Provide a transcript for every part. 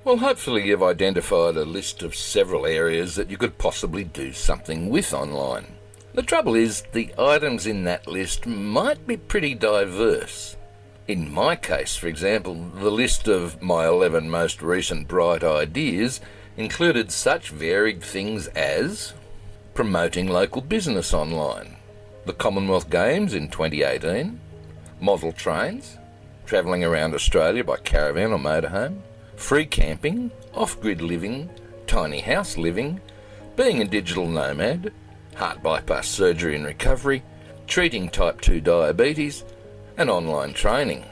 Well, hopefully you've identified a list of several areas that you could possibly do something with online. The trouble is, the items in that list might be pretty diverse. In my case, for example, the list of my 11 most recent bright ideas included such varied things as promoting local business online, the Commonwealth Games in 2018, model trains, travelling around Australia by caravan or motorhome, free camping, off-grid living, tiny house living, being a digital nomad, heart bypass surgery and recovery, treating type 2 diabetes, and online training.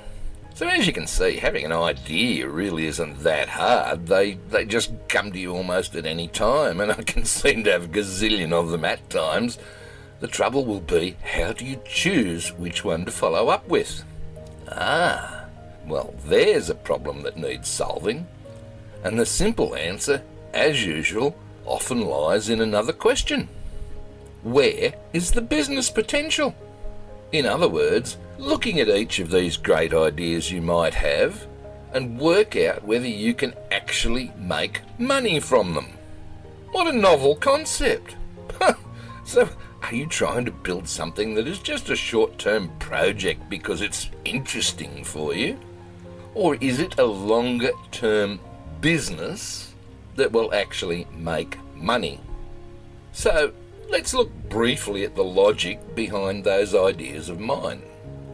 So as you can see, having an idea really isn't that hard. They just come to you almost at any time, and I can seem to have a gazillion of them at times. The trouble will be, how do you choose which one to follow up with? Well, there's a problem that needs solving. And the simple answer, as usual, often lies in another question. Where is the business potential? In other words, looking at each of these great ideas you might have and work out whether you can actually make money from them. What a novel concept! So, are you trying to build something that is just a short-term project because it's interesting for you? Or is it a longer-term business that will actually make money? So, let's look briefly at the logic behind those ideas of mine.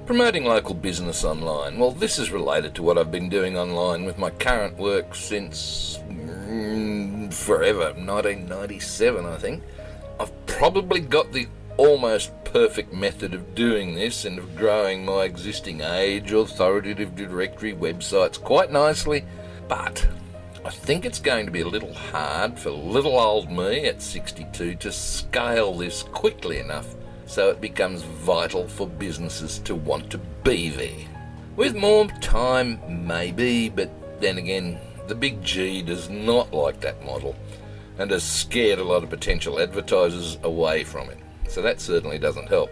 Promoting local business online. Well, this is related to what I've been doing online with my current work since forever, 1997 I think. I've probably got the almost perfect method of doing this and of growing my existing age authoritative directory websites quite nicely, but I think it's going to be a little hard for little old me at 62 to scale this quickly enough so it becomes vital for businesses to want to be there. With more time, maybe, but then again, the big G does not like that model and has scared a lot of potential advertisers away from it. So that certainly doesn't help.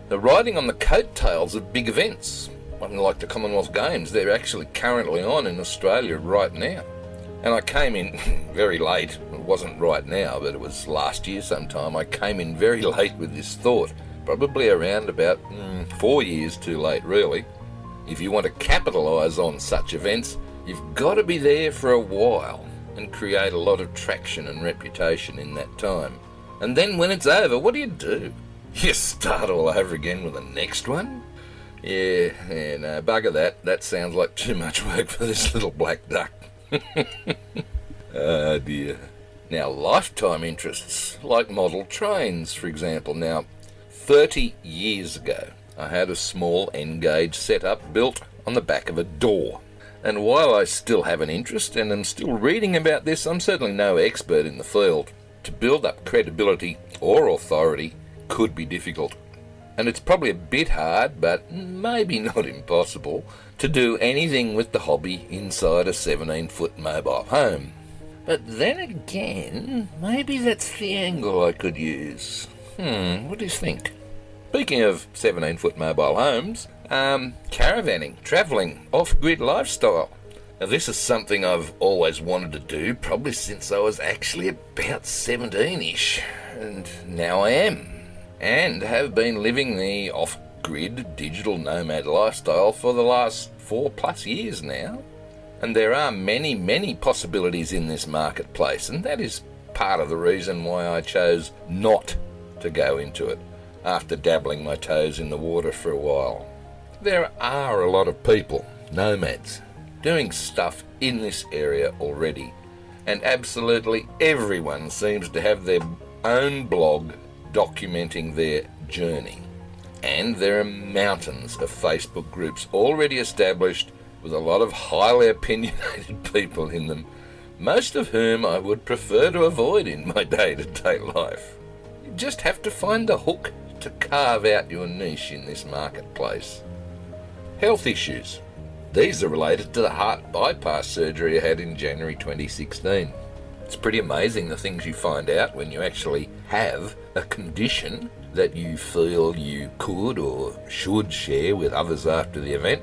The riding on the coattails of big events, like the Commonwealth Games, they're actually currently on in Australia right now. And I came in very late. It wasn't right now, but it was last year sometime. I came in very late with this thought, probably around about 4 years too late, really. If you want to capitalise on such events, you've got to be there for a while and create a lot of traction and reputation in that time. And then when it's over, what do? You start all over again with the next one? Yeah, no, bugger that. That sounds like too much work for this little black duck. Oh dear. Now, lifetime interests, like model trains, for example. Now, 30 years ago, I had a small N-gauge setup built on the back of a door. And while I still have an interest and am still reading about this, I'm certainly no expert in the field. To build up credibility or authority could be difficult. And it's probably a bit hard, but maybe not impossible, to do anything with the hobby inside a 17-foot mobile home. But then again, maybe that's the angle I could use. What do you think? Speaking of 17-foot mobile homes, caravanning, travelling, off-grid lifestyle. Now, this is something I've always wanted to do, probably since I was actually about 17-ish, and now I am. And have been living the off-grid digital nomad lifestyle for the last 4+ years now. And there are many, many possibilities in this marketplace, and that is part of the reason why I chose not to go into it after dabbling my toes in the water for a while. There are a lot of people, nomads, doing stuff in this area already, and absolutely everyone seems to have their own blog documenting their journey. And there are mountains of Facebook groups already established with a lot of highly opinionated people in them, most of whom I would prefer to avoid in my day-to-day life. You just have to find the hook to carve out your niche in this marketplace. Health issues. These are related to the heart bypass surgery I had in January 2016. It's pretty amazing the things you find out when you actually have a condition that you feel you could or should share with others after the event.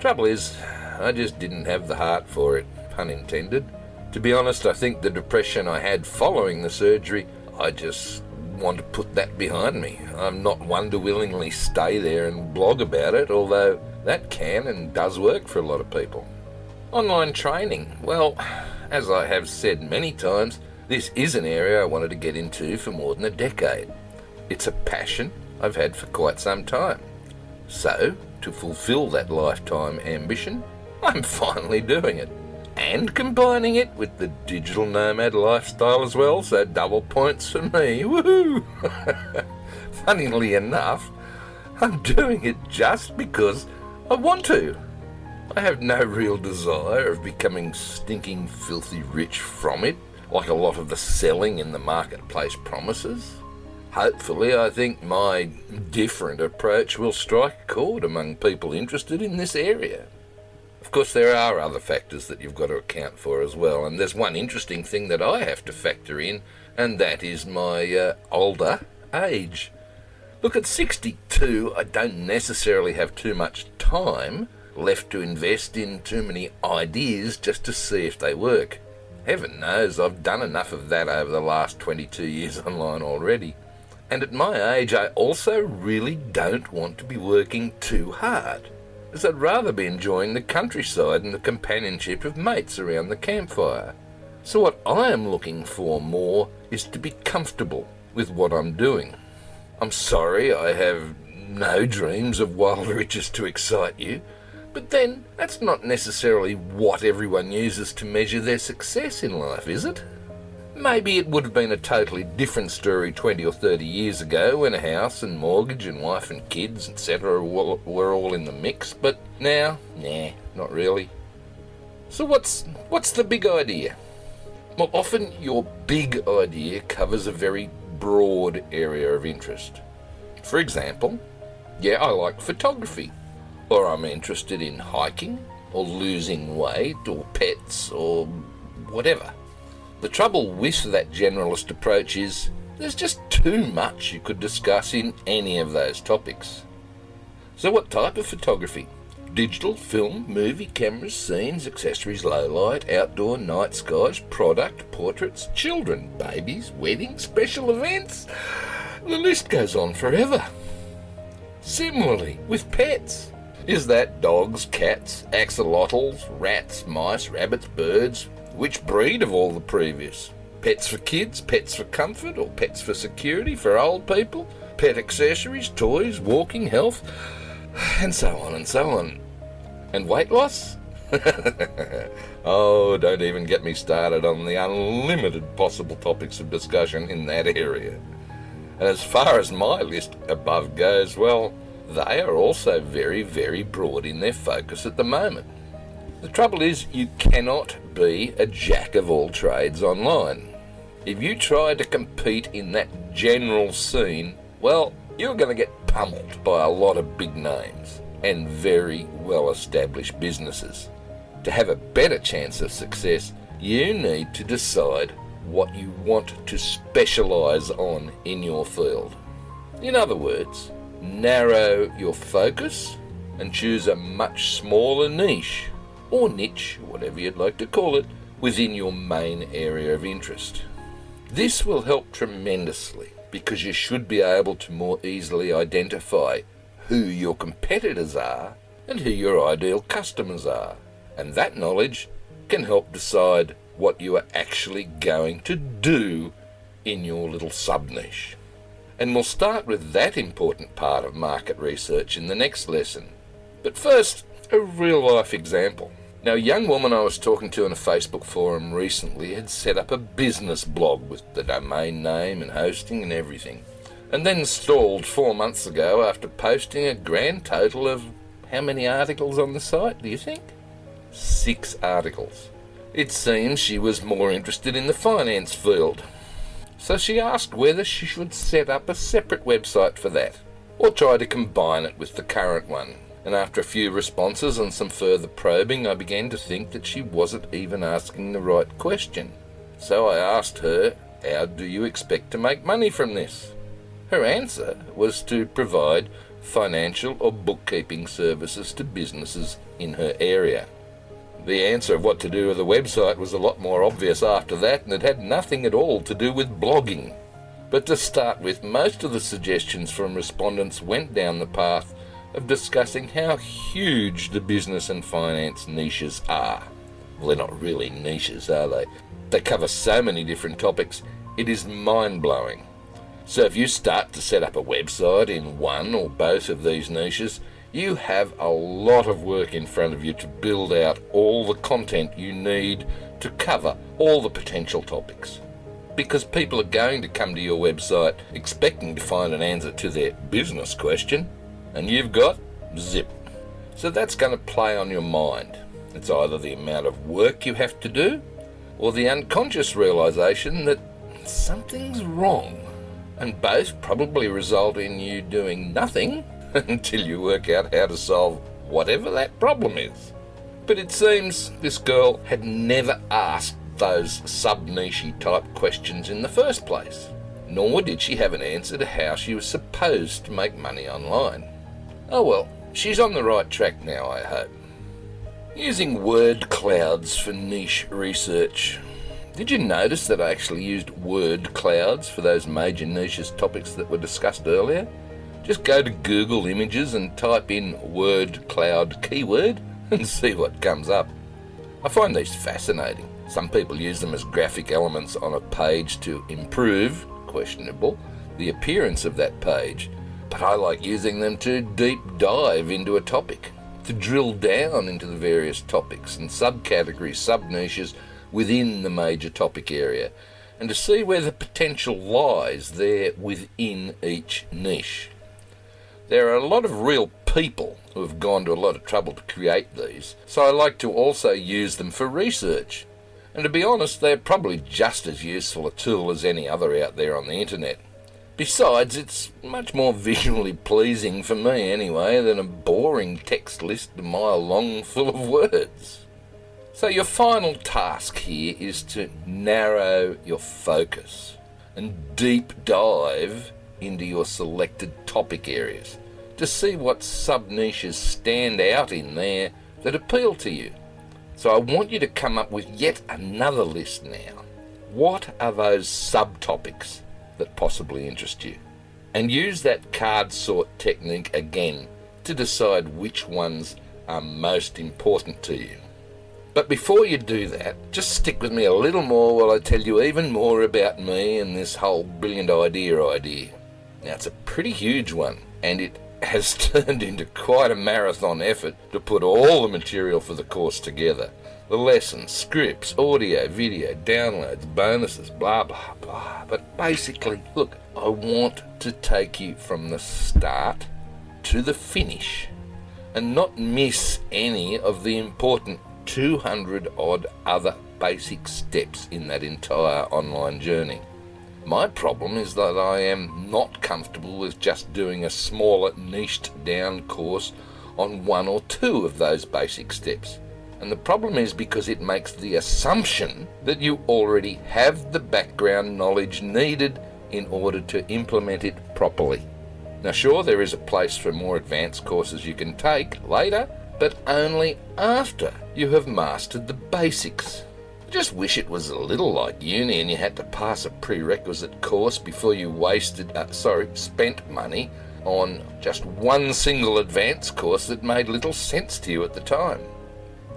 Trouble is, I just didn't have the heart for it. pun intended. To be honest, I think the depression I had following the surgery, I just want to put that behind me. I'm not one to willingly stay there and blog about it, although that can and does work for a lot of people. Online training. Well, as I have said many times, this is an area I wanted to get into for more than a decade. It's a passion I've had for quite some time. So, to fulfill that lifetime ambition, I'm finally doing it. And combining it with the digital nomad lifestyle as well, so double points for me. Woohoo! Funnily enough, I'm doing it just because I want to. I have no real desire of becoming stinking filthy rich from it, like a lot of the selling in the marketplace promises. Hopefully, I think my different approach will strike a chord among people interested in this area. Of course, there are other factors that you've got to account for as well, and there's one interesting thing that I have to factor in, and that is my older age. Look, at 62, I don't necessarily have too much time left to invest in too many ideas just to see if they work. Heaven knows I've done enough of that over the last 22 years online already. And at my age, I also really don't want to be working too hard, as I'd rather be enjoying the countryside and the companionship of mates around the campfire. So what I am looking for more is to be comfortable with what I'm doing. I'm sorry I have no dreams of wild riches to excite you, but then that's not necessarily what everyone uses to measure their success in life, is it? Maybe it would have been a totally different story 20 or 30 years ago when a house and mortgage and wife and kids, etc. were all in the mix, but now, nah, not really. So what's the big idea? Well, often your big idea covers a very broad area of interest. For example, I like photography, or I'm interested in hiking, or losing weight, or pets, or whatever. The trouble with that generalist approach is there's just too much you could discuss in any of those topics. So what type of photography? Digital, film, movie, cameras, scenes, accessories, low light, outdoor, night skies, product, portraits, children, babies, weddings, special events. The list goes on forever. Similarly, with pets. Is that dogs, cats, axolotls, rats, mice, rabbits, birds? Which breed of all the previous? Pets for kids, pets for comfort, or pets for security for old people? Pet accessories, toys, walking, health, and so on and so on. And weight loss? Oh, don't even get me started on the unlimited possible topics of discussion in that area. And as far as my list above goes, well, they are also very, very broad in their focus at the moment. The trouble is, you cannot be a jack of all trades online. If you try to compete in that general scene, well, you're going to get pummeled by a lot of big names and very well-established businesses. To have a better chance of success, you need to decide what you want to specialise on in your field. In other words, narrow your focus and choose a much smaller niche, or niche, whatever you'd like to call it, within your main area of interest. This will help tremendously because you should be able to more easily identify who your competitors are and who your ideal customers are. And that knowledge can help decide what you are actually going to do in your little sub-niche. And we'll start with that important part of market research in the next lesson. But first, a real-life example. Now, a young woman I was talking to in a Facebook forum recently had set up a business blog with the domain name and hosting and everything, and then stalled 4 months ago after posting a grand total of how many articles on the site, do you think? 6 articles. It seems she was more interested in the finance field. So she asked whether she should set up a separate website for that, or try to combine it with the current one. And after a few responses and some further probing, I began to think that she wasn't even asking the right question. So I asked her, how do you expect to make money from this? Her answer was to provide financial or bookkeeping services to businesses in her area. The answer of what to do with the website was a lot more obvious after that, and it had nothing at all to do with blogging. But to start with, most of the suggestions from respondents went down the path of discussing how huge the business and finance niches are. Well, they're not really niches, are they? They cover so many different topics, it is mind-blowing. So if you start to set up a website in one or both of these niches, you have a lot of work in front of you to build out all the content you need to cover all the potential topics. Because people are going to come to your website expecting to find an answer to their business question, and you've got zip. So that's going to play on your mind. It's either the amount of work you have to do, or the unconscious realization that something's wrong. And both probably result in you doing nothing until you work out how to solve whatever that problem is. But it seems this girl had never asked those sub-niche type questions in the first place, nor did she have an answer to how she was supposed to make money online. Oh well, she's on the right track now, I hope. Using word clouds for niche research. Did you notice that I actually used word clouds for those major niches topics that were discussed earlier? Just go to Google Images and type in word cloud keyword and see what comes up. I find these fascinating. Some people use them as graphic elements on a page to improve, questionable, the appearance of that page. But I like using them to deep dive into a topic, to drill down into the various topics and subcategories, sub-niches within the major topic area, and to see where the potential lies there within each niche. There are a lot of real people who have gone to a lot of trouble to create these, so I like to also use them for research. And to be honest, they're probably just as useful a tool as any other out there on the internet. Besides, it's much more visually pleasing for me anyway than a boring text list a mile long full of words. So your final task here is to narrow your focus and deep dive into your selected topic areas to see what sub-niches stand out in there that appeal to you. So I want you to come up with yet another list now. What are those subtopics that possibly interest you? And use that card sort technique again to decide which ones are most important to you. But before you do that, just stick with me a little more while I tell you even more about me and this whole brilliant idea. Now, it's a pretty huge one, and it has turned into quite a marathon effort to put all the material for the course together. The lessons, scripts, audio, video, downloads, bonuses, blah, blah, blah. But basically, look, I want to take you from the start to the finish and not miss any of the important 200 odd other basic steps in that entire online journey. My problem is that I am not comfortable with just doing a smaller niched down course on one or two of those basic steps. And the problem is because it makes the assumption that you already have the background knowledge needed in order to implement it properly. Now sure, there is a place for more advanced courses you can take later, but only after you have mastered the basics. I just wish it was a little like uni and you had to pass a prerequisite course before you spent money on just one single advanced course that made little sense to you at the time.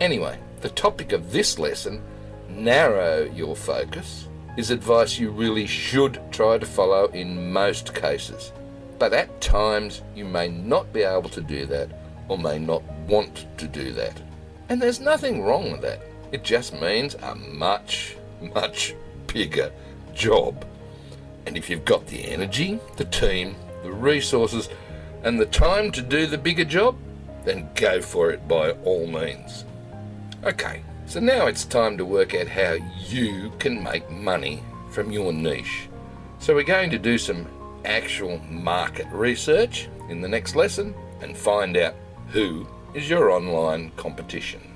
Anyway, the topic of this lesson, narrow your focus, is advice you really should try to follow in most cases. But at times you may not be able to do that or may not want to do that. And there's nothing wrong with that. It just means a much, much bigger job. And if you've got the energy, the team, the resources, and the time to do the bigger job, then go for it by all means. Okay, so now it's time to work out how you can make money from your niche. So we're going to do some actual market research in the next lesson and find out who is your online competition.